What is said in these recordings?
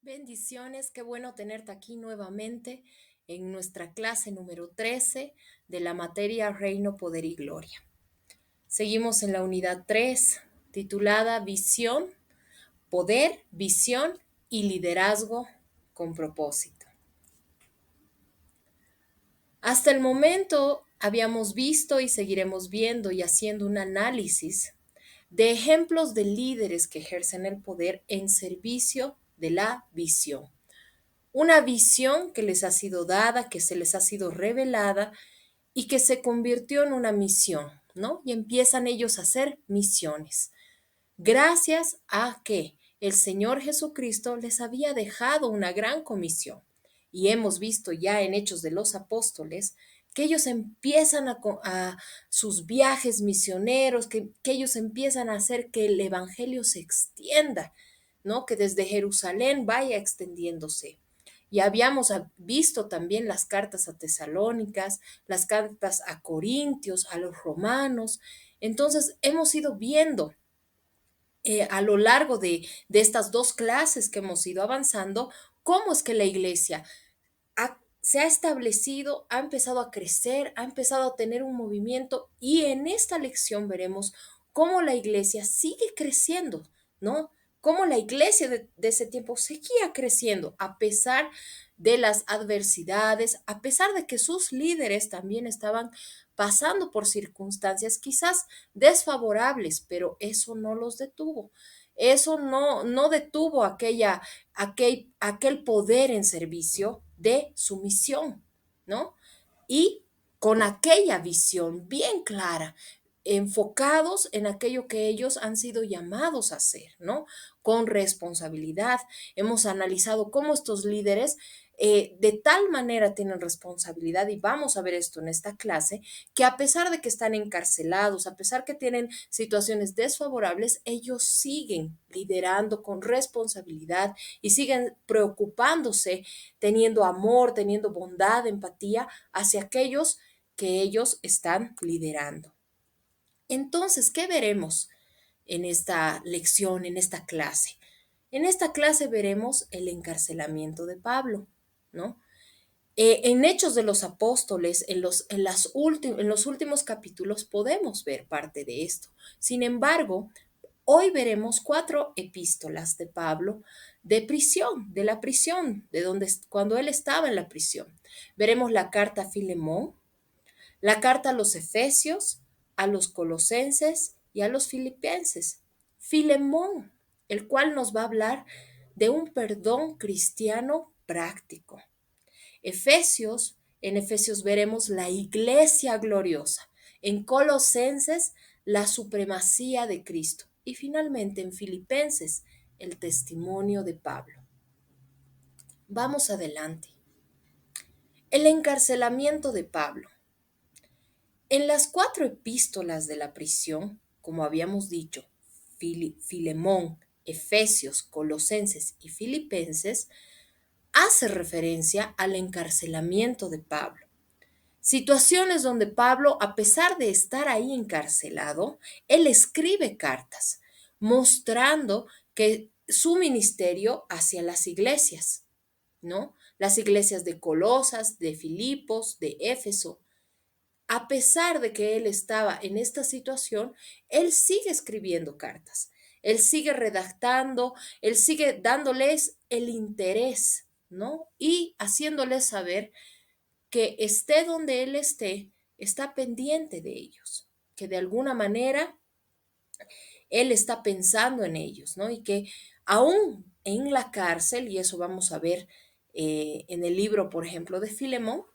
Bendiciones, qué bueno tenerte aquí nuevamente en nuestra clase número 13 de la materia Reino, Poder y Gloria. Seguimos en la unidad 3 titulada Visión, Poder, Visión y Liderazgo con propósito. Hasta el momento habíamos visto y seguiremos viendo y haciendo un análisis de ejemplos de líderes que ejercen el poder en servicio de la visión. Una visión que les ha sido dada, que se les ha sido revelada y que se convirtió en una misión, ¿no? Y empiezan ellos a hacer misiones. Gracias a que el Señor Jesucristo les había dejado una gran comisión. Y hemos visto ya en Hechos de los Apóstoles que ellos empiezan a sus viajes misioneros, que ellos empiezan a hacer que el Evangelio se extienda, ¿no? Que desde Jerusalén vaya extendiéndose. Y habíamos visto también las cartas a Tesalónicas, las cartas a Corintios, a los romanos. Entonces hemos ido viendo a lo largo de estas dos clases que hemos ido avanzando, cómo es que la iglesia se ha establecido, ha empezado a crecer, ha empezado a tener un movimiento y en esta lección veremos cómo la iglesia sigue creciendo, ¿no? Cómo la iglesia de ese tiempo seguía creciendo a pesar de las adversidades, a pesar de que sus líderes también estaban pasando por circunstancias quizás desfavorables, pero eso no los detuvo. Eso no detuvo aquel poder en servicio de su misión, ¿no? Y con aquella visión bien clara, enfocados en aquello que ellos han sido llamados a hacer, ¿no? Con responsabilidad. Hemos analizado cómo estos líderes de tal manera tienen responsabilidad, y vamos a ver esto en esta clase, que a pesar de que están encarcelados, a pesar que tienen situaciones desfavorables, ellos siguen liderando con responsabilidad y siguen preocupándose, teniendo amor, teniendo bondad, empatía hacia aquellos que ellos están liderando. Entonces, ¿qué veremos en esta lección, en esta clase? En esta clase veremos el encarcelamiento de Pablo, ¿no? En Hechos de los Apóstoles, en los últimos capítulos, podemos ver parte de esto. Sin embargo, hoy veremos 4 epístolas de Pablo de la prisión, cuando él estaba en la prisión. Veremos la carta a Filemón, la carta a los Efesios, a los Colosenses y a los Filipenses. Filemón, el cual nos va a hablar de un perdón cristiano práctico. En Efesios veremos la iglesia gloriosa. En Colosenses, la supremacía de Cristo. Y finalmente en Filipenses, el testimonio de Pablo. Vamos adelante. El encarcelamiento de Pablo. En las 4 epístolas de la prisión, como habíamos dicho, Filemón, Efesios, Colosenses y Filipenses, hace referencia al encarcelamiento de Pablo. Situaciones donde Pablo, a pesar de estar ahí encarcelado, él escribe cartas mostrando que su ministerio hacia las iglesias, ¿no? Las iglesias de Colosas, de Filipos, de Éfeso. A pesar de que él estaba en esta situación, él sigue escribiendo cartas, él sigue redactando, él sigue dándoles el interés, ¿no? Y haciéndoles saber que esté donde él esté, está pendiente de ellos, que de alguna manera él está pensando en ellos, ¿no? Y que aún en la cárcel, y eso vamos a ver en el libro, por ejemplo, de Filemón,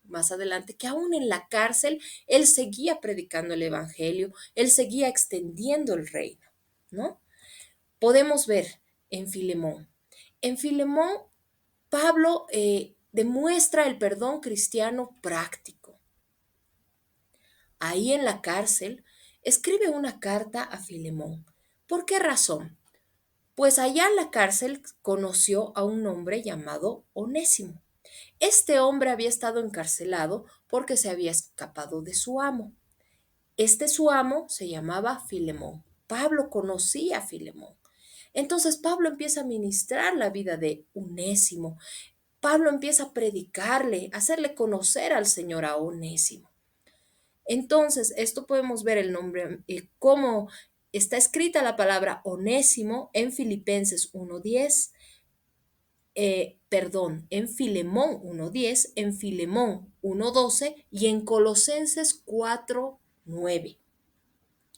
más adelante, que aún en la cárcel él seguía predicando el evangelio, él seguía extendiendo el reino, ¿no? Podemos ver en Filemón. En Filemón, Pablo demuestra el perdón cristiano práctico. Ahí en la cárcel, escribe una carta a Filemón. ¿Por qué razón? Pues allá en la cárcel conoció a un hombre llamado Onésimo. Este hombre había estado encarcelado porque se había escapado de su amo. Su amo se llamaba Filemón. Pablo conocía a Filemón. Entonces Pablo empieza a ministrar la vida de Onésimo. Pablo empieza a predicarle, a hacerle conocer al Señor a Onésimo. Entonces, esto podemos ver el nombre, cómo está escrita la palabra Onésimo en Filipenses 1:10, en Filemón 1:10, en Filemón 1:12 y en Colosenses 4:9.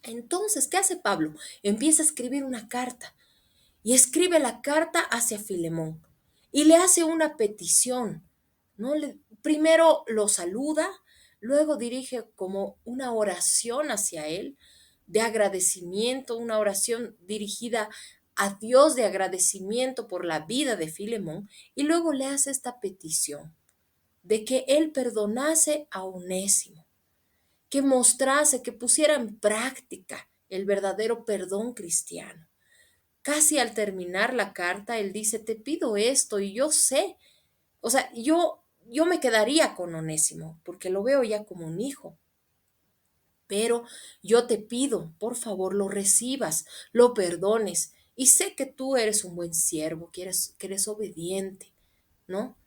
Entonces, ¿qué hace Pablo? Empieza a escribir una carta y escribe la carta hacia Filemón y le hace una petición, ¿no? Primero lo saluda, luego dirige como una oración hacia él de agradecimiento, una oración dirigida a Dios de agradecimiento por la vida de Filemón y luego le hace esta petición de que él perdonase a Onésimo, que mostrase, que pusiera en práctica el verdadero perdón cristiano. Casi al terminar la carta, él dice, te pido esto y yo sé, o sea, yo me quedaría con Onésimo porque lo veo ya como un hijo, pero yo te pido, por favor, lo recibas, lo perdones y sé que tú eres un buen siervo, que eres obediente, ¿no?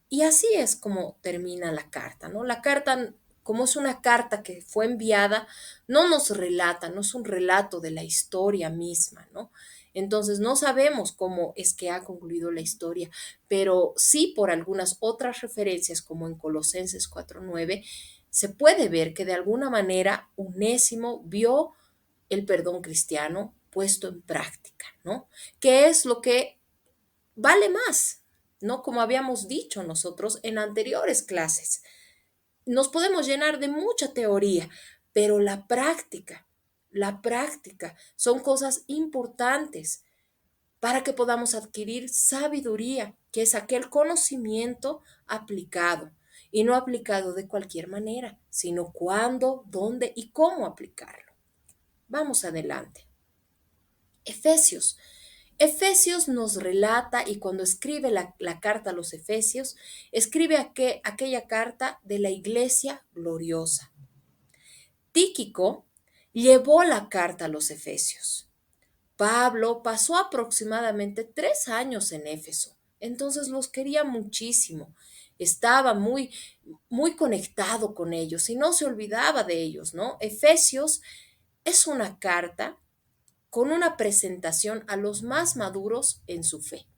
Y así es como termina la carta, ¿no? La carta, como es una carta que fue enviada, no nos relata, no es un relato de la historia misma, ¿no? Entonces no sabemos cómo es que ha concluido la historia, pero sí por algunas otras referencias, como en Colosenses 4:9, se puede ver que de alguna manera Onésimo vio el perdón cristiano puesto en práctica, ¿no? Que es lo que vale más, ¿no? Como habíamos dicho nosotros en anteriores clases. Nos podemos llenar de mucha teoría, pero la práctica son cosas importantes para que podamos adquirir sabiduría, que es aquel conocimiento aplicado y no aplicado de cualquier manera, sino cuándo, dónde y cómo aplicarlo. Vamos adelante. Efesios. Efesios nos relata, y cuando escribe la carta a los Efesios, escribe aquella carta de la iglesia gloriosa. Tíquico llevó la carta a los Efesios. Pablo pasó aproximadamente 3 años en Éfeso, entonces los quería muchísimo. Estaba muy conectado con ellos y no se olvidaba de ellos, ¿no? Efesios es una carta con una presentación a los más maduros en su fe.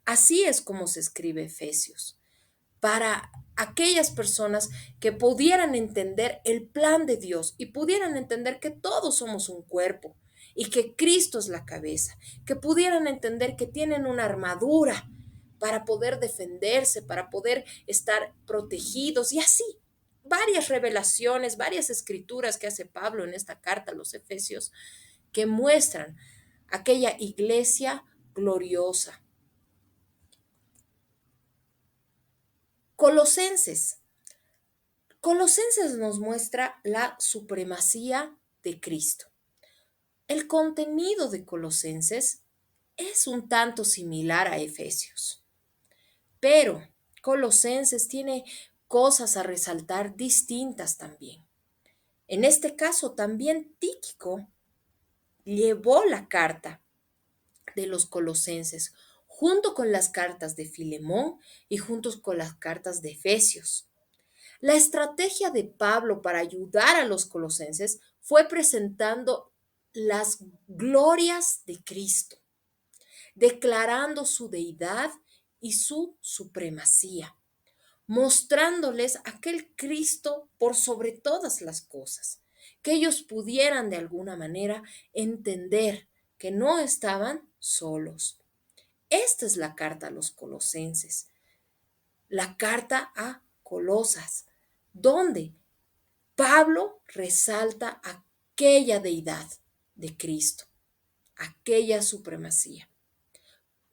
Así es como se escribe Efesios, para aquellas personas que pudieran entender el plan de Dios y pudieran entender que todos somos un cuerpo y que Cristo es la cabeza, que pudieran entender que tienen una armadura para poder defenderse, para poder estar protegidos y así. Varias revelaciones, varias escrituras que hace Pablo en esta carta a los Efesios que muestran aquella iglesia gloriosa. Colosenses. Colosenses nos muestra la supremacía de Cristo. El contenido de Colosenses es un tanto similar a Efesios, pero Colosenses tiene cosas a resaltar distintas también. En este caso, también Tíquico llevó la carta de los colosenses, junto con las cartas de Filemón y juntos con las cartas de Efesios. La estrategia de Pablo para ayudar a los colosenses fue presentando las glorias de Cristo, declarando su deidad y su supremacía, mostrándoles aquel Cristo por sobre todas las cosas, que ellos pudieran de alguna manera entender que no estaban solos. Esta es la carta a los colosenses, la carta a Colosas, donde Pablo resalta aquella deidad de Cristo, aquella supremacía.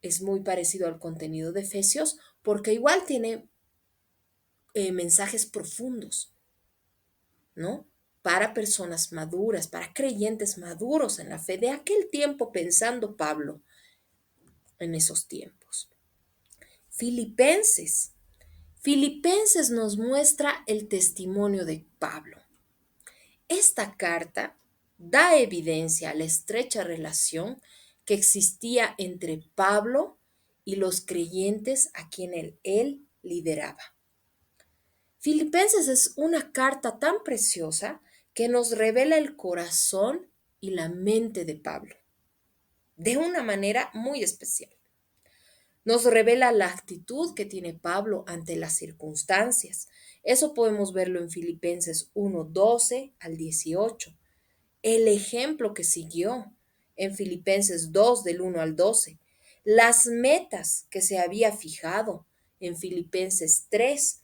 Es muy parecido al contenido de Efesios porque igual tiene mensajes profundos, ¿no? Para personas maduras, para creyentes maduros en la fe de aquel tiempo, pensando Pablo en esos tiempos. Filipenses. Filipenses nos muestra el testimonio de Pablo. Esta carta da evidencia a la estrecha relación que existía entre Pablo y los creyentes a quienes él lideraba. Filipenses es una carta tan preciosa que nos revela el corazón y la mente de Pablo, de una manera muy especial. Nos revela la actitud que tiene Pablo ante las circunstancias. Eso podemos verlo en Filipenses 1:12 al 18. El ejemplo que siguió en Filipenses 2 del 1 al 12. Las metas que se había fijado en Filipenses 3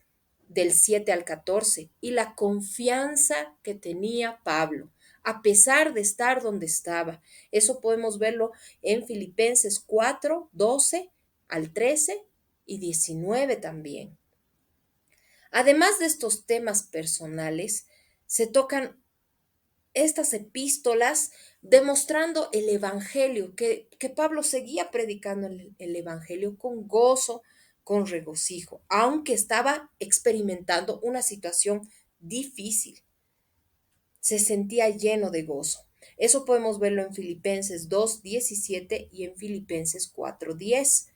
del 7 al 14 y la confianza que tenía Pablo a pesar de estar donde estaba. Eso podemos verlo en Filipenses 4, 12 al 13 y 19 también. Además de estos temas personales, se tocan estas epístolas demostrando el Evangelio, que Pablo seguía predicando el Evangelio con gozo, con regocijo, aunque estaba experimentando una situación difícil. Se sentía lleno de gozo. Eso podemos verlo en Filipenses 2:17 y en Filipenses 4:10.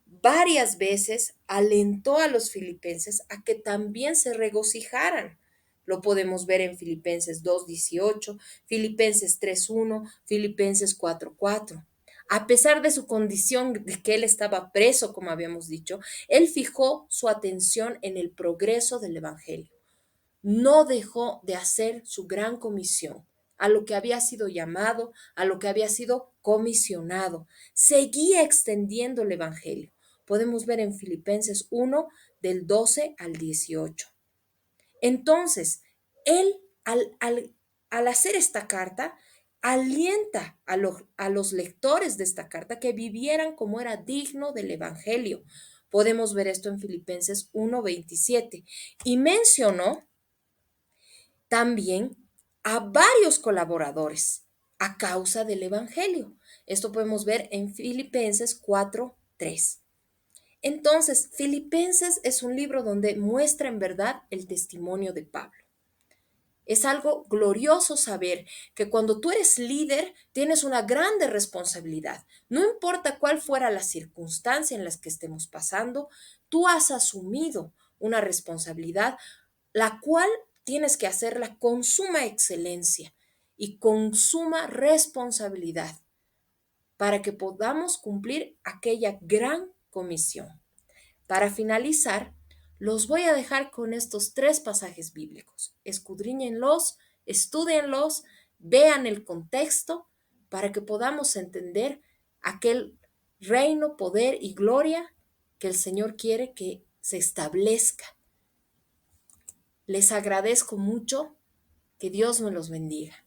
Varias veces alentó a los filipenses a que también se regocijaran. Lo podemos ver en Filipenses 2:18, Filipenses 3:1, Filipenses 4:4. A pesar de su condición de que él estaba preso, como habíamos dicho, él fijó su atención en el progreso del Evangelio. No dejó de hacer su gran comisión, a lo que había sido llamado, a lo que había sido comisionado. Seguía extendiendo el Evangelio. Podemos ver en Filipenses 1 del 12 al 18. Entonces, él al hacer esta carta, alienta a los lectores de esta carta que vivieran como era digno del Evangelio. Podemos ver esto en Filipenses 1:27. Y mencionó también a varios colaboradores a causa del Evangelio. Esto podemos ver en Filipenses 4:3. Entonces, Filipenses es un libro donde muestra en verdad el testimonio de Pablo. Es algo glorioso saber que cuando tú eres líder tienes una grande responsabilidad. No importa cuál fuera la circunstancia en la que estemos pasando, tú has asumido una responsabilidad, la cual tienes que hacerla con suma excelencia y con suma responsabilidad para que podamos cumplir aquella gran comisión. Para finalizar, los voy a dejar con estos 3 pasajes bíblicos. Escudriñenlos, estúdienlos, vean el contexto para que podamos entender aquel reino, poder y gloria que el Señor quiere que se establezca. Les agradezco mucho. Que Dios me los bendiga.